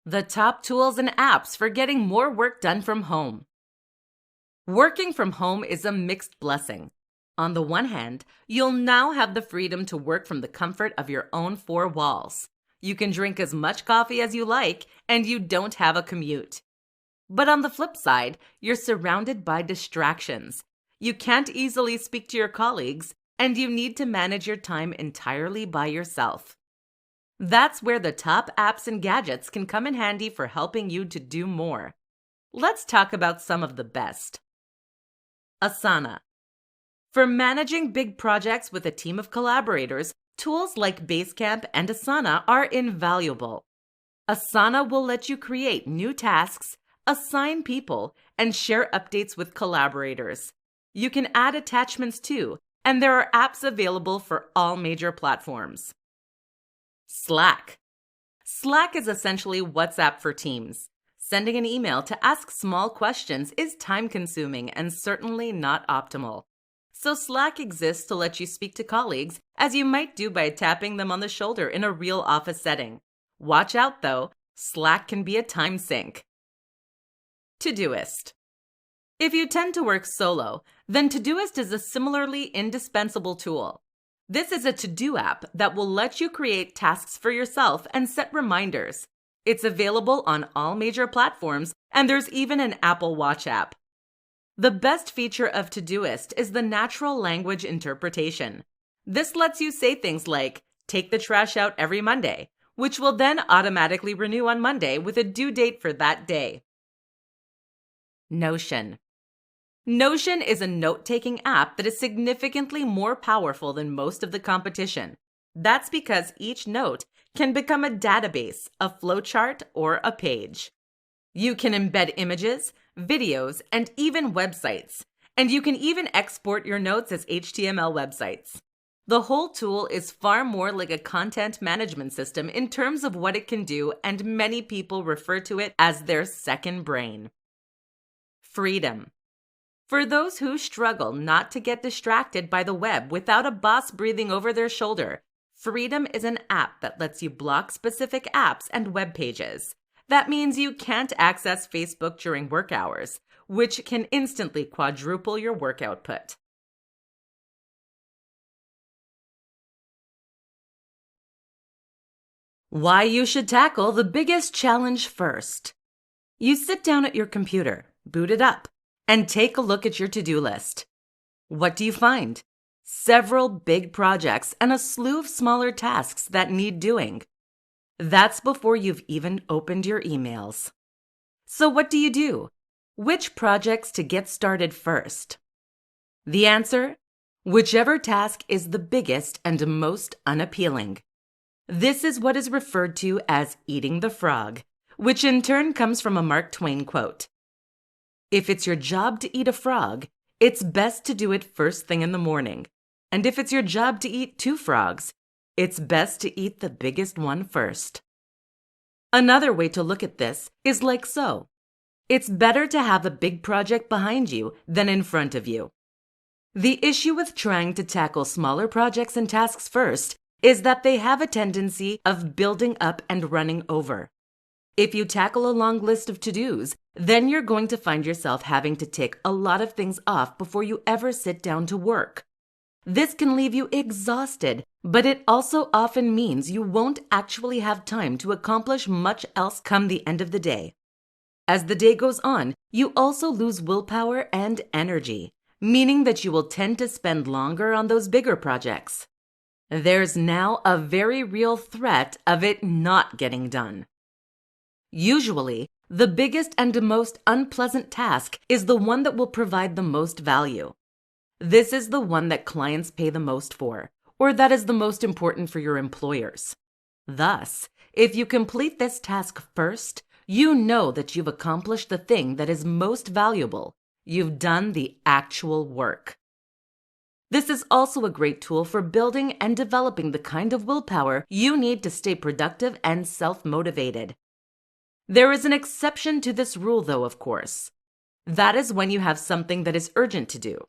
The top tools and apps for getting more work done from home. Working from home is a mixed blessing. On the one hand, you'll now have the freedom to work from the comfort of your own four walls. You can drink as much coffee as you like, and you don't have a commute. But on the flip side, you're surrounded by distractions. You can't easily speak to your colleagues, and you need to manage your time entirely by yourself. That's where the top apps and gadgets can come in handy for helping you to do more. Let's talk about some of the best. Asana. For managing big projects with a team of collaborators, tools like Basecamp and Asana are invaluable. Asana will let you create new tasks, assign people, and share updates with collaborators. You can add attachments too, and there are apps available for all major platforms. Slack. Slack is essentially WhatsApp for teams. Sending an email to ask small questions is time-consuming and certainly not optimal. So Slack exists to let you speak to colleagues as you might do by tapping them on the shoulder in a real office setting. Watch out though, Slack can be a time sink. Todoist. If you tend to work solo, then Todoist is a similarly indispensable tool. This is a to-do app that will let you create tasks for yourself and set reminders. It's available on all major platforms, and there's even an Apple Watch app. The best feature of Todoist is the natural language interpretation. This lets you say things like, "Take the trash out every Monday," which will then automatically renew on Monday with a due date for that day. Notion. Notion is a note-taking app that is significantly more powerful than most of the competition. That's because each note can become a database, a flowchart, or a page. You can embed images, videos, and even websites. And you can even export your notes as HTML websites. The whole tool is far more like a content management system in terms of what it can do, and many people refer to it as their second brain. Freedom. For those who struggle not to get distracted by the web without a boss breathing over their shoulder, Freedom is an app that lets you block specific apps and web pages. That means you can't access Facebook during work hours, which can instantly quadruple your work output. Why you should tackle the biggest challenge first. You sit down at your computer, boot it up, and take a look at your to-do list. What do you find? Several big projects and a slew of smaller tasks that need doing. That's before you've even opened your emails. So what do you do? Which projects to get started first? The answer? Whichever task is the biggest and most unappealing. This is what is referred to as eating the frog, which in turn comes from a Mark Twain quote. If it's your job to eat a frog, it's best to do it first thing in the morning. And if it's your job to eat two frogs, it's best to eat the biggest one first. Another way to look at this is like so. It's better to have a big project behind you than in front of you. The issue with trying to tackle smaller projects and tasks first is that they have a tendency of building up and running over. If you tackle a long list of to-dos, then you're going to find yourself having to tick a lot of things off before you ever sit down to work. This can leave you exhausted, but it also often means you won't actually have time to accomplish much else come the end of the day. As the day goes on, you also lose willpower and energy, meaning that you will tend to spend longer on those bigger projects. There's now a very real threat of it not getting done. Usually, the biggest and most unpleasant task is the one that will provide the most value. This is the one that clients pay the most for, or that is the most important for your employers. Thus, if you complete this task first, you know that you've accomplished the thing that is most valuable. You've done the actual work. This is also a great tool for building and developing the kind of willpower you need to stay productive and self-motivated. There is an exception to this rule, though, of course. That is when you have something that is urgent to do.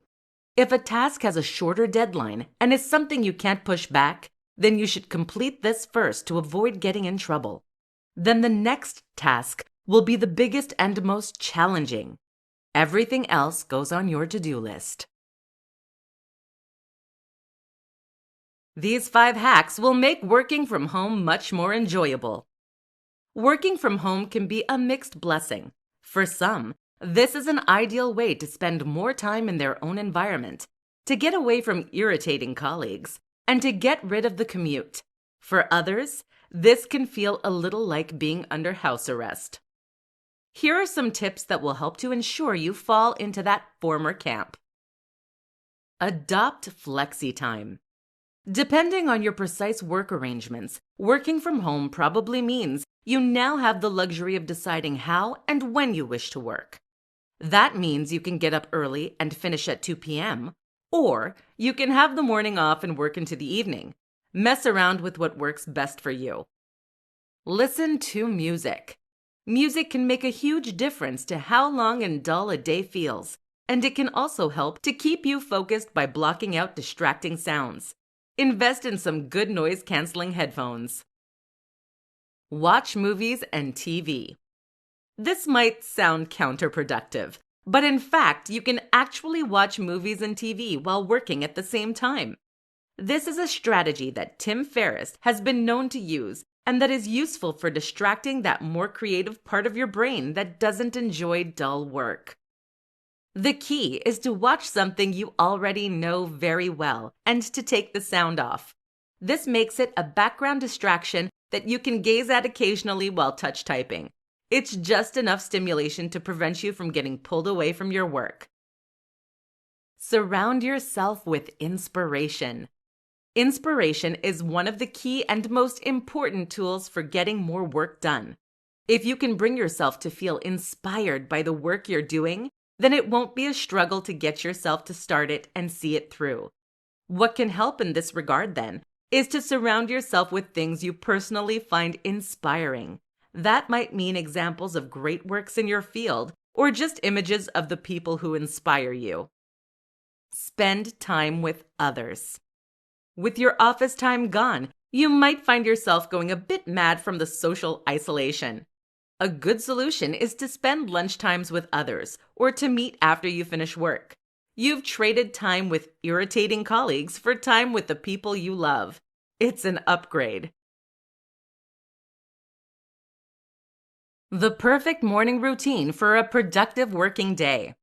If a task has a shorter deadline and is something you can't push back, then you should complete this first to avoid getting in trouble. then the next task will be the biggest and most challenging. Everything else goes on your to-do list. These 5 hacks will make working from home much more enjoyable. Working from home can be a mixed blessing. For some, this is an ideal way to spend more time in their own environment, to get away from irritating colleagues, and to get rid of the commute. For others, this can feel a little like being under house arrest. Here are some tips that will help to ensure you fall into that former camp. Adopt flexi time. Depending on your precise work arrangements, working from home probably means you now have the luxury of deciding how and when you wish to work. That means you can get up early and finish at 2 p.m., or you can have the morning off and work into the evening. Mess around with what works best for you. Listen to music. Music can make a huge difference to how long and dull a day feels, and it can also help to keep you focused by blocking out distracting sounds. Invest in some good noise-canceling headphones. Watch movies and TV. This might sound counterproductive, but in fact, you can actually watch movies and TV while working at the same time. This is a strategy that Tim Ferriss has been known to use and that is useful for distracting that more creative part of your brain that doesn't enjoy dull work. The key is to watch something you already know very well and to take the sound off. This makes it a background distraction that you can gaze at occasionally while touch typing. It's just enough stimulation to prevent you from getting pulled away from your work. Surround yourself with inspiration. Inspiration is one of the key and most important tools for getting more work done. If you can bring yourself to feel inspired by the work you're doing, then it won't be a struggle to get yourself to start it and see it through. What can help in this regard, then, is to surround yourself with things you personally find inspiring. That might mean examples of great works in your field, or just images of the people who inspire you. Spend time with others. With your office time gone, you might find yourself going a bit mad from the social isolation. A good solution is to spend lunchtimes with others or to meet after you finish work. You've traded time with irritating colleagues for time with the people you love. It's an upgrade. The perfect morning routine for a productive working day.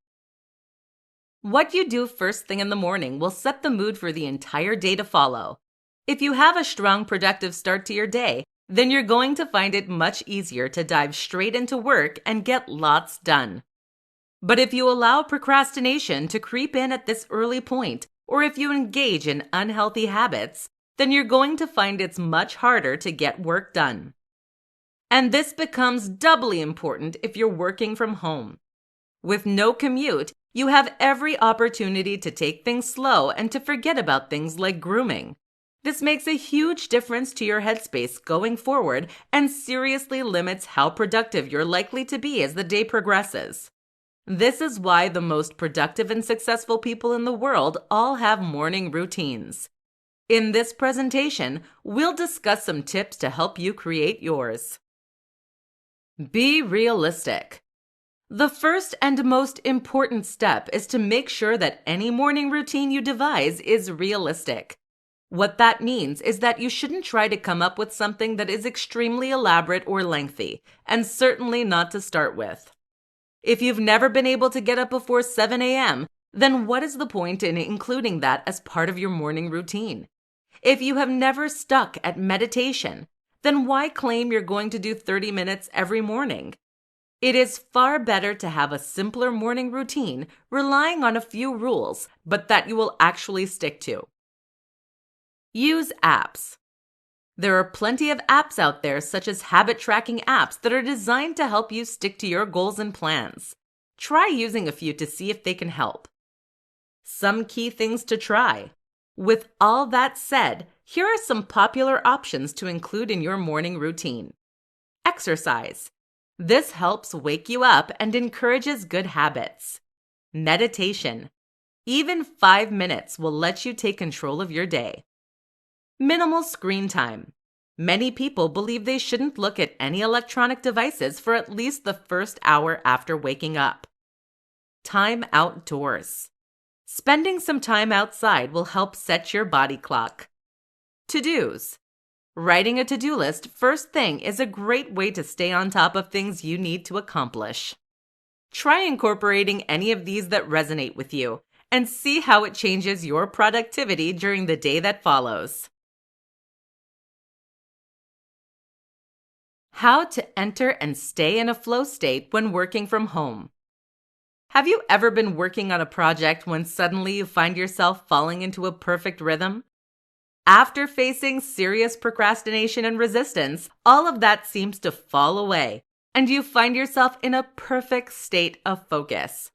What you do first thing in the morning will set the mood for the entire day to follow. If you have a strong, productive start to your day, then you're going to find it much easier to dive straight into work and get lots done. But if you allow procrastination to creep in at this early point, or if you engage in unhealthy habits, then you're going to find it's much harder to get work done. And this becomes doubly important if you're working from home. With no commute, you have every opportunity to take things slow and to forget about things like grooming. This makes a huge difference to your headspace going forward and seriously limits how productive you're likely to be as the day progresses. This is why the most productive and successful people in the world all have morning routines. In this presentation, we'll discuss some tips to help you create yours. Be realistic. The first and most important step is to make sure that any morning routine you devise is realistic. What that means is that you shouldn't try to come up with something that is extremely elaborate or lengthy, and certainly not to start with. If you've never been able to get up before 7 a.m., then what is the point in including that as part of your morning routine? If you have never stuck at meditation, then why claim you're going to do 30 minutes every morning? It is far better to have a simpler morning routine relying on a few rules, but that you will actually stick to. Use apps. There are plenty of apps out there, such as habit tracking apps, that are designed to help you stick to your goals and plans. Try using a few to see if they can help. Some key things to try. With all that said, here are some popular options to include in your morning routine. Exercise. This helps wake you up and encourages good habits. Meditation. Even 5 minutes will let you take control of your day. Minimal screen time. Many people believe they shouldn't look at any electronic devices for at least the first hour after waking up. Time outdoors. Spending some time outside will help set your body clock. To-dos. Writing a to-do list first thing is a great way to stay on top of things you need to accomplish. Try incorporating any of these that resonate with you and see how it changes your productivity during the day that follows. How to enter and stay in a flow state when working from home. Have you ever been working on a project when suddenly you find yourself falling into a perfect rhythm? After facing serious procrastination and resistance, all of that seems to fall away, and you find yourself in a perfect state of focus.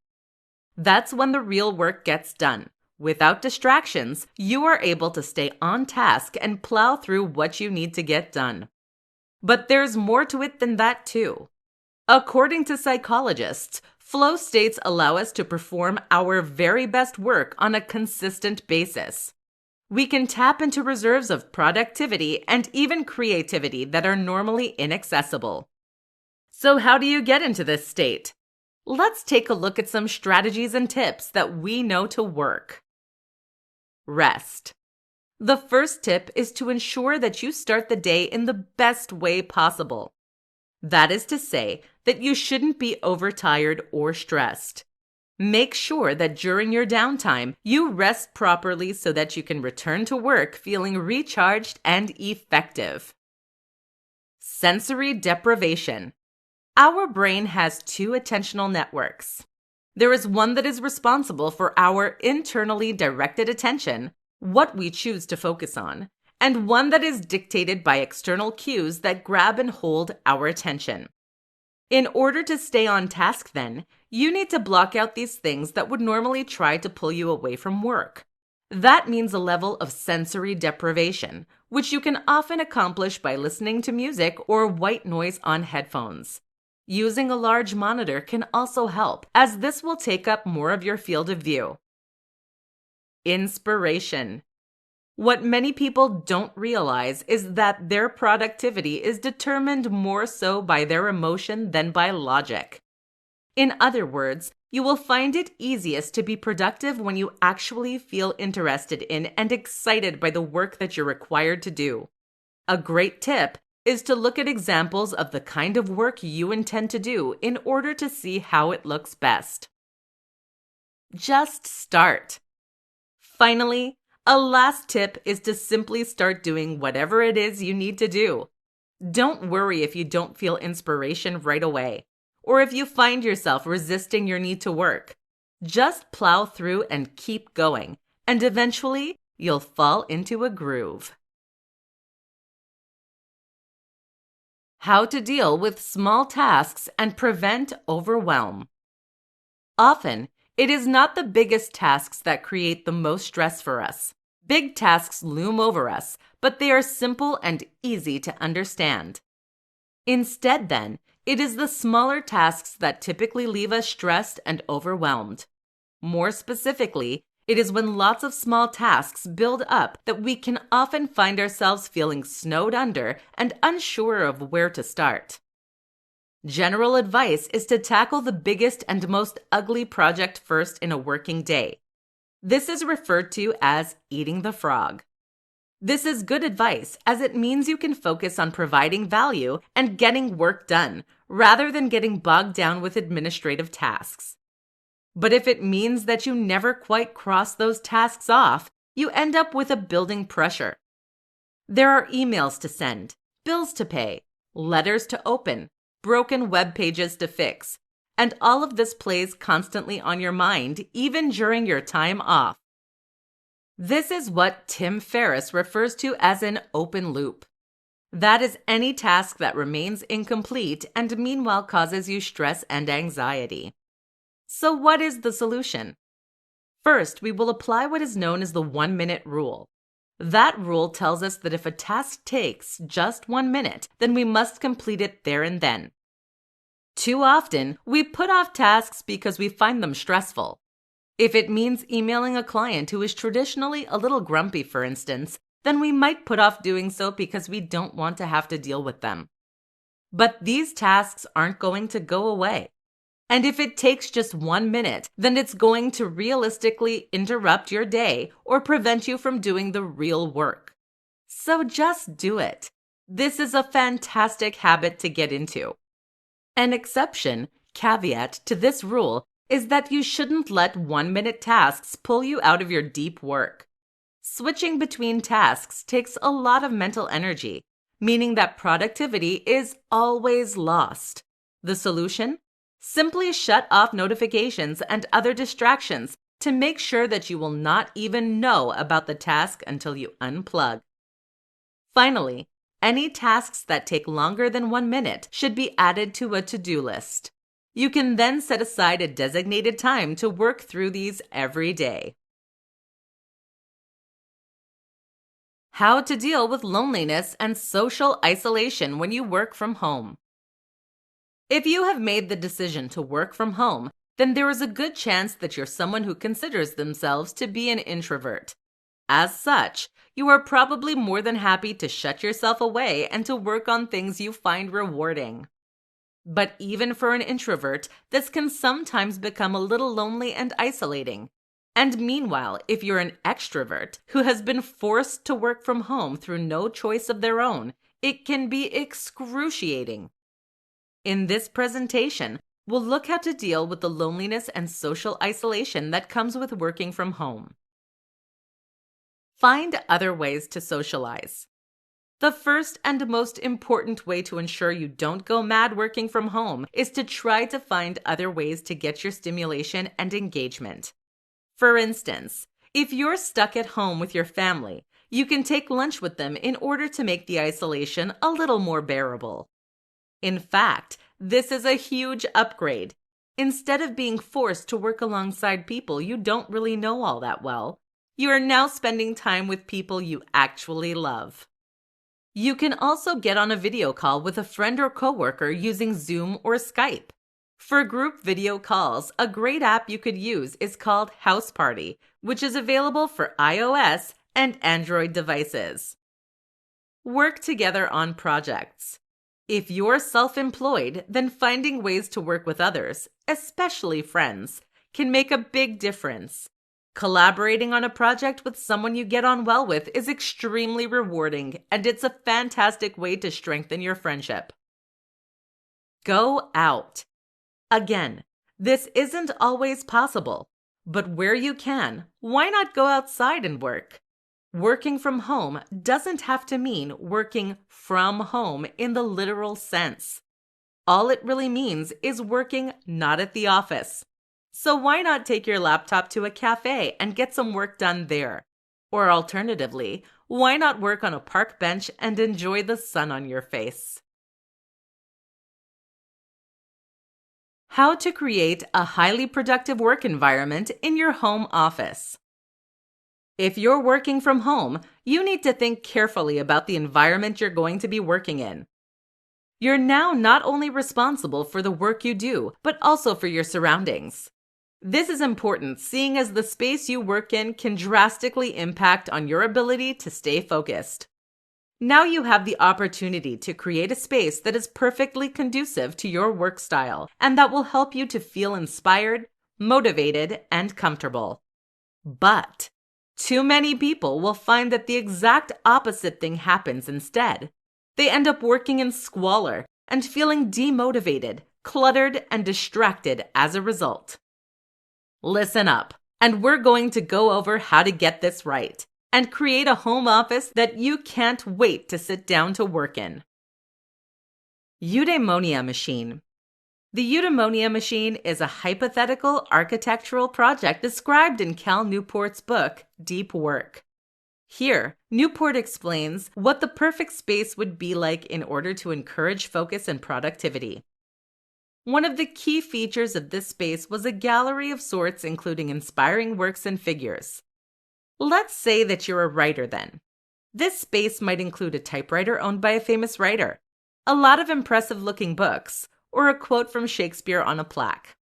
That's when the real work gets done. Without distractions, you are able to stay on task and plow through what you need to get done. But there's more to it than that, too. According to psychologists, flow states allow us to perform our very best work on a consistent basis. We can tap into reserves of productivity and even creativity that are normally inaccessible. So how do you get into this state? Let's take a look at some strategies and tips that we know to work. Rest. The first tip is to ensure that you start the day in the best way possible. That is to say that you shouldn't be overtired or stressed. Make sure that during your downtime, you rest properly so that you can return to work feeling recharged and effective. Sensory deprivation. Our brain has two attentional networks. There is one that is responsible for our internally directed attention, what we choose to focus on, and one that is dictated by external cues that grab and hold our attention. In order to stay on task, then, you need to block out these things that would normally try to pull you away from work. That means a level of sensory deprivation, which you can often accomplish by listening to music or white noise on headphones. Using a large monitor can also help, as this will take up more of your field of view. Inspiration. What many people don't realize is that their productivity is determined more so by their emotion than by logic. In other words, you will find it easiest to be productive when you actually feel interested in and excited by the work that you're required to do. A great tip is to look at examples of the kind of work you intend to do in order to see how it looks best. Just start. Finally, a last tip is to simply start doing whatever it is you need to do. Don't worry if you don't feel inspiration right away, or if you find yourself resisting your need to work. Just plow through and keep going, and eventually you'll fall into a groove. How to deal with small tasks and prevent overwhelm. Often, it is not the biggest tasks that create the most stress for us. Big tasks loom over us, but they are simple and easy to understand. Instead, then, it is the smaller tasks that typically leave us stressed and overwhelmed. More specifically, it is when lots of small tasks build up that we can often find ourselves feeling snowed under and unsure of where to start. General advice is to tackle the biggest and most ugly project first in a working day. This is referred to as eating the frog. This is good advice as it means you can focus on providing value and getting work done rather than getting bogged down with administrative tasks. But if it means that you never quite cross those tasks off, you end up with a building pressure. There are emails to send, bills to pay, letters to open, broken web pages to fix, and all of this plays constantly on your mind even during your time off. This is what Tim Ferriss refers to as an open loop. That is any task that remains incomplete and meanwhile causes you stress and anxiety. So what is the solution? First, we will apply what is known as the 1-minute rule. That rule tells us that if a task takes just 1 minute, then we must complete it there and then. Too often, we put off tasks because we find them stressful. If it means emailing a client who is traditionally a little grumpy, for instance, then we might put off doing so because we don't want to have to deal with them. But these tasks aren't going to go away. And if it takes just 1 minute, then it's going to realistically interrupt your day or prevent you from doing the real work. So just do it. This is a fantastic habit to get into. An exception, caveat to this rule is that you shouldn't let 1-minute tasks pull you out of your deep work. Switching between tasks takes a lot of mental energy, meaning that productivity is always lost. The solution? Simply shut off notifications and other distractions to make sure that you will not even know about the task until you unplug. Finally, any tasks that take longer than 1 minute should be added to a to-do list. You can then set aside a designated time to work through these every day. How to deal with loneliness and social isolation when you work from home. If you have made the decision to work from home, then there is a good chance that you're someone who considers themselves to be an introvert. As such, you are probably more than happy to shut yourself away and to work on things you find rewarding. But even for an introvert, this can sometimes become a little lonely and isolating. And meanwhile, if you're an extrovert who has been forced to work from home through no choice of their own, it can be excruciating. In this presentation, we'll look how to deal with the loneliness and social isolation that comes with working from home. Find other ways to socialize. The first and most important way to ensure you don't go mad working from home is to try to find other ways to get your stimulation and engagement. For instance, if you're stuck at home with your family, you can take lunch with them in order to make the isolation a little more bearable. In fact, this is a huge upgrade. Instead of being forced to work alongside people you don't really know all that well, you are now spending time with people you actually love. You can also get on a video call with a friend or coworker using Zoom or Skype. For group video calls, a great app you could use is called House Party, which is available for iOS and Android devices. Work together on projects. If you're self-employed, then finding ways to work with others, especially friends, can make a big difference. Collaborating on a project with someone you get on well with is extremely rewarding, and it's a fantastic way to strengthen your friendship. Go out. Again, this isn't always possible, but where you can, why not go outside and work? Working from home doesn't have to mean working from home in the literal sense. All it really means is working not at the office. So why not take your laptop to a cafe and get some work done there? Or alternatively, why not work on a park bench and enjoy the sun on your face? How to create a highly productive work environment in your home office. If you're working from home, you need to think carefully about the environment you're going to be working in. You're now not only responsible for the work you do, but also for your surroundings. This is important, seeing as the space you work in can drastically impact on your ability to stay focused. Now you have the opportunity to create a space that is perfectly conducive to your work style and that will help you to feel inspired, motivated, and comfortable. But too many people will find that the exact opposite thing happens instead. They end up working in squalor and feeling demotivated, cluttered, and distracted as a result. Listen up, and we're going to go over how to get this right and create a home office that you can't wait to sit down to work in. Eudaimonia Machine. The Eudaimonia Machine is a hypothetical architectural project described in Cal Newport's book, Deep Work. Here, Newport explains what the perfect space would be like in order to encourage focus and productivity. One of the key features of this space was a gallery of sorts including inspiring works and figures. Let's say that you're a writer then. This space might include a typewriter owned by a famous writer, a lot of impressive-looking books, or a quote from Shakespeare on a plaque.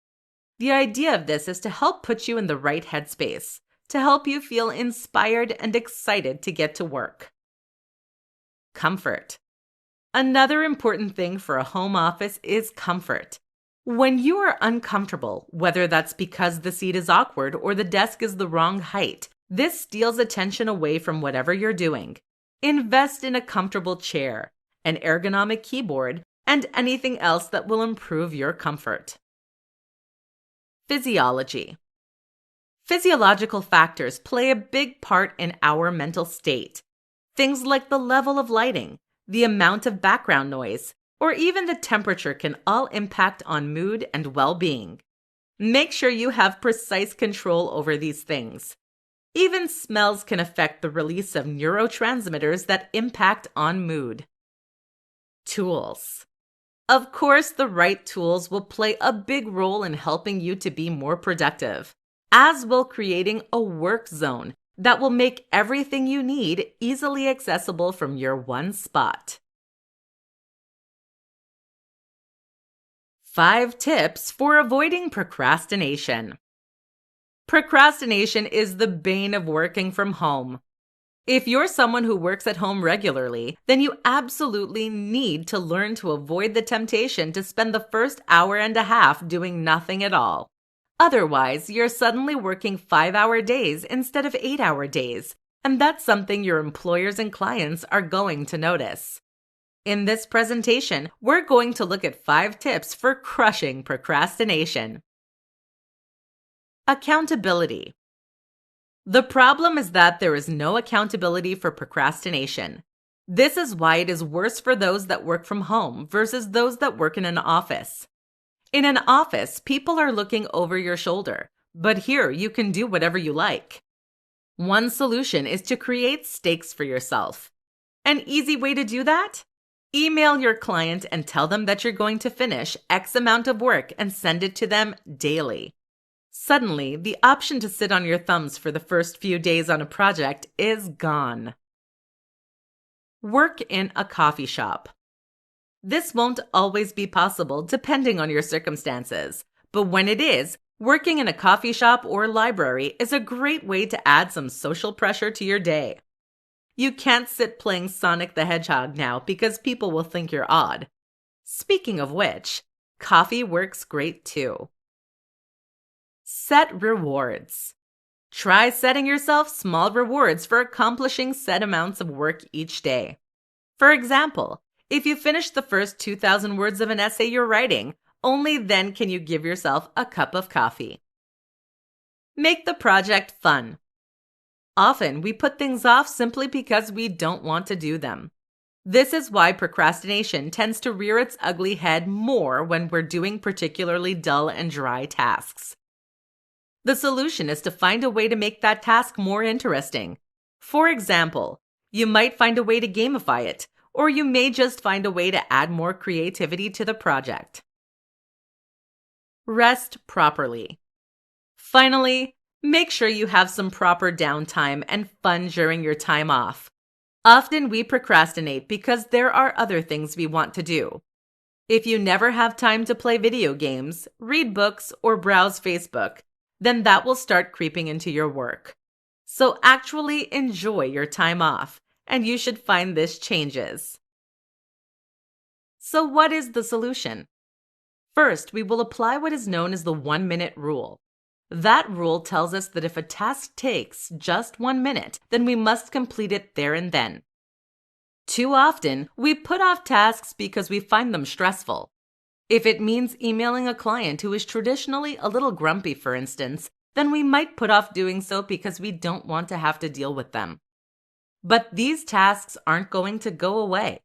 The idea of this is to help put you in the right headspace, to help you feel inspired and excited to get to work. comfort. Another important thing for a home office is comfort. When you are uncomfortable, whether that's because the seat is awkward or the desk is the wrong height, this steals attention away from whatever you're doing. Invest in a comfortable chair, an ergonomic keyboard, and anything else that will improve your comfort. Physiology. Physiological factors play a big part in our mental state. Things like the level of lighting, the amount of background noise, or even the temperature can all impact on mood and well-being. Make sure you have precise control over these things. Even smells can affect the release of neurotransmitters that impact on mood. Tools. Of course, the right tools will play a big role in helping you to be more productive, as will creating a work zone that will make everything you need easily accessible from your one spot. 5 tips for avoiding procrastination. Procrastination is the bane of working from home. If you're someone who works at home regularly, then you absolutely need to learn to avoid the temptation to spend the first hour and a half doing nothing at all. Otherwise, you're suddenly working 5-hour days instead of 8-hour days, and that's something your employers and clients are going to notice. In this presentation, we're going to look at 5 tips for crushing procrastination. Accountability. The problem is that there is no accountability for procrastination. This is why it is worse for those that work from home versus those that work in an office. In an office, people are looking over your shoulder, but here you can do whatever you like. One solution is to create stakes for yourself. An easy way to do that? Email your client and tell them that you're going to finish X amount of work and send it to them daily. Suddenly, the option to sit on your thumbs for the first few days on a project is gone. Work in a coffee shop. This won't always be possible depending on your circumstances, but when it is, working in a coffee shop or library is a great way to add some social pressure to your day. You can't sit playing Sonic the Hedgehog now because people will think you're odd. Speaking of which, coffee works great too. Set rewards. Try setting yourself small rewards for accomplishing set amounts of work each day. For example, if you finish the first 2,000 words of an essay you're writing, only then can you give yourself a cup of coffee. Make the project fun. Often, we put things off simply because we don't want to do them. This is why procrastination tends to rear its ugly head more when we're doing particularly dull and dry tasks. The solution is to find a way to make that task more interesting. For example, you might find a way to gamify it, or you may just find a way to add more creativity to the project. Rest properly. Finally, make sure you have some proper downtime and fun during your time off. Often we procrastinate because there are other things we want to do. If you never have time to play video games, read books, or browse Facebook, then that will start creeping into your work. So actually enjoy your time off, and you should find this changes. So what is the solution? First, we will apply what is known as the 1-minute rule. That rule tells us that if a task takes just 1 minute, then we must complete it there and then. Too often, we put off tasks because we find them stressful. If it means emailing a client who is traditionally a little grumpy, for instance, then we might put off doing so because we don't want to have to deal with them. But these tasks aren't going to go away.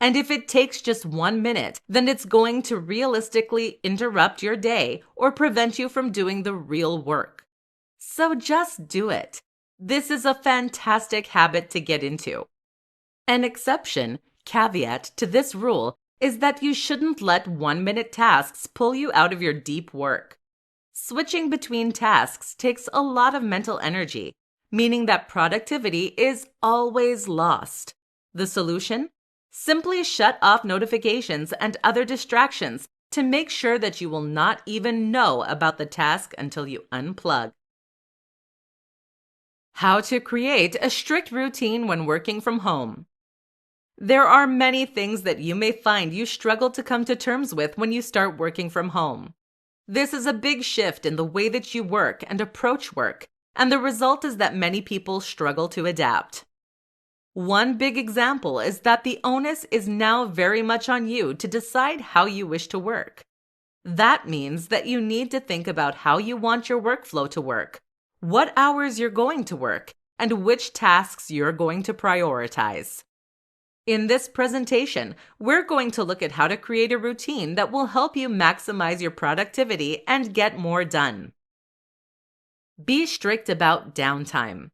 And if it takes just 1 minute, then it's going to realistically interrupt your day or prevent you from doing the real work. So just do it. This is a fantastic habit to get into. An exception, caveat to this rule is that you shouldn't let 1-minute tasks pull you out of your deep work. Switching between tasks takes a lot of mental energy, meaning that productivity is always lost. The solution? Simply shut off notifications and other distractions to make sure that you will not even know about the task until you unplug. How to create a strict routine when working from home. There are many things that you may find you struggle to come to terms with when you start working from home. This is a big shift in the way that you work and approach work, and the result is that many people struggle to adapt. One big example is that the onus is now very much on you to decide how you wish to work. That means that you need to think about how you want your workflow to work, what hours you're going to work, and which tasks you're going to prioritize. In this presentation, we're going to look at how to create a routine that will help you maximize your productivity and get more done. Be strict about downtime.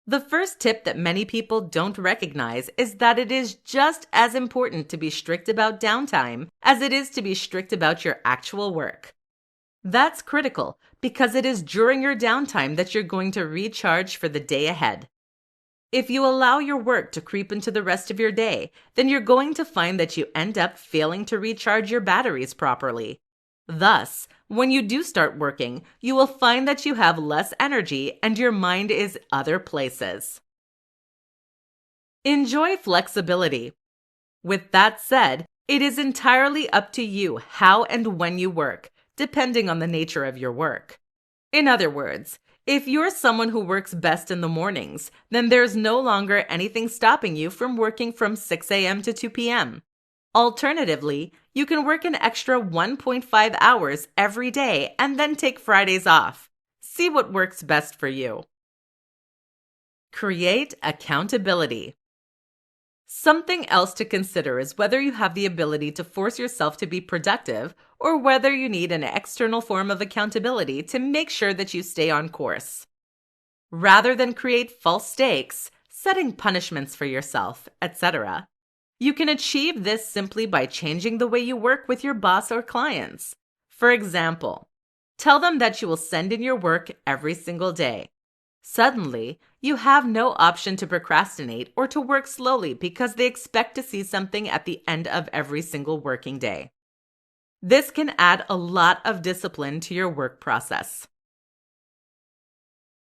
The first tip that many people don't recognize is that it is just as important to be strict about downtime as it is to be strict about your actual work. That's critical because it is during your downtime that you're going to recharge for the day ahead. If you allow your work to creep into the rest of your day, then you're going to find that you end up failing to recharge your batteries properly. Thus, when you do start working, you will find that you have less energy and your mind is other places. Enjoy flexibility. With that said, it is entirely up to you how and when you work, depending on the nature of your work. In other words, if you're someone who works best in the mornings, then there's no longer anything stopping you from working from 6 a.m. to 2 p.m. Alternatively, you can work an extra 1.5 hours every day and then take Fridays off. See what works best for you. Create accountability. Something else to consider is whether you have the ability to force yourself to be productive or whether you need an external form of accountability to make sure that you stay on course. Rather than create false stakes, setting punishments for yourself, etc., you can achieve this simply by changing the way you work with your boss or clients. For example, tell them that you will send in your work every single day. Suddenly, you have no option to procrastinate or to work slowly because they expect to see something at the end of every single working day. This can add a lot of discipline to your work process.